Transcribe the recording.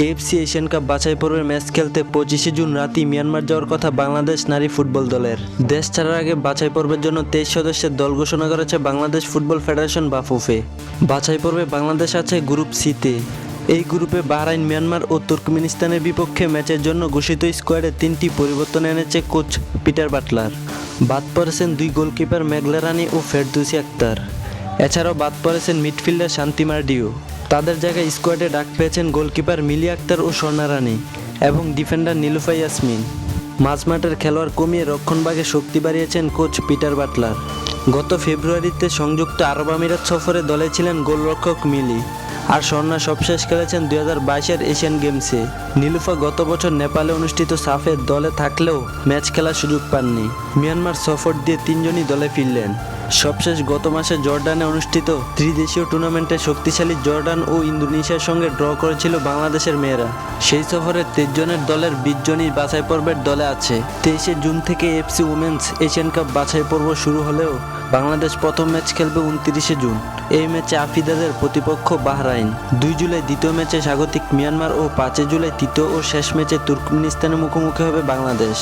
AFC Asian cup বাছাই পর্বের match খেলতে 25শে জুন রাতেই মিয়ানমার যাওয়ার কথা বাংলাদেশ নারী ফুটবল দলের। দেশ ছাড়ার আগে বাছাই পর্বের জন্য 23 সদস্যের দল ঘোষণা করেছে বাংলাদেশ ফুটবল ফেডারেশন বাফুফে। বাছাই পর্বে বাংলাদেশ আছে গ্রুপ সিতে। এই গ্রুপে বাহরাইন, মিয়ানমার ও তুর্কমেনিস্তানের বিপক্ষে ম্যাচের জন্য ঘোষিত স্কোয়াডে 3টি পরিবর্তন এনেছে কোচ পিটার বাটলার। বাদ পড়েছেন 2 গোলকিপার মেঘলা রানী ও ফেরদৌসী আক্তার। এছাড়াও বাদ পড়েছেন মিডফিল্ডার শান্তি মার্ডিও। তাদের জায়গায় স্কোয়াডে ডাক পেয়েছেন গোলকিপার মিলি আক্তার ও স্বর্ণা রানী এবং ডিফেন্ডার নীলুফা ইয়াসমিন। মাঝমাঠের খেলোয়াড় কমিয়ে রক্ষণভাগে শক্তি বাড়িয়েছেন কোচ পিটার বাটলার। গত ফেব্রুয়ারিতে সংযুক্ত আরব আমিরাত সফরে দলে ছিলেন গোলরক্ষক মিলি, আর স্বর্ণা সবশেষ খেলেছেন 2022-এর এশিয়ান গেমসে। নীলুফা গত বছর নেপালে অনুষ্ঠিত সাফের দলে থাকলেও ম্যাচ খেলার সুযোগ পাননি। মিয়ানমার সফর দিয়ে 3 জনই দলে ফিরলেন। সবশেষ গত মাসে জর্ডানে অনুষ্ঠিত ত্রিদেশীয় টুর্নামেন্টে শক্তিশালী জর্ডান ও ইন্দোনেশিয়ার সঙ্গে ড্র করেছিল বাংলাদেশের মেয়েরা। সেই সফরে 23 জনের দলের 20 জনই বাছাই পর্বের দলে আছে। 23শে জুন থেকে এএফসি উমেন্স এশিয়ান কাপ বাছাই পর্ব শুরু হলেও বাংলাদেশ প্রথম ম্যাচ খেলবে 29শে জুন। এই ম্যাচে আফিদাদের প্রতিপক্ষ বাহরাইন। 2 জুলাই দ্বিতীয় ম্যাচে স্বাগতিক মিয়ানমার ও 5 জুলাই তৃতীয় ও শেষ ম্যাচে তুর্কমেনিস্তানের মুখোমুখি হবে বাংলাদেশ।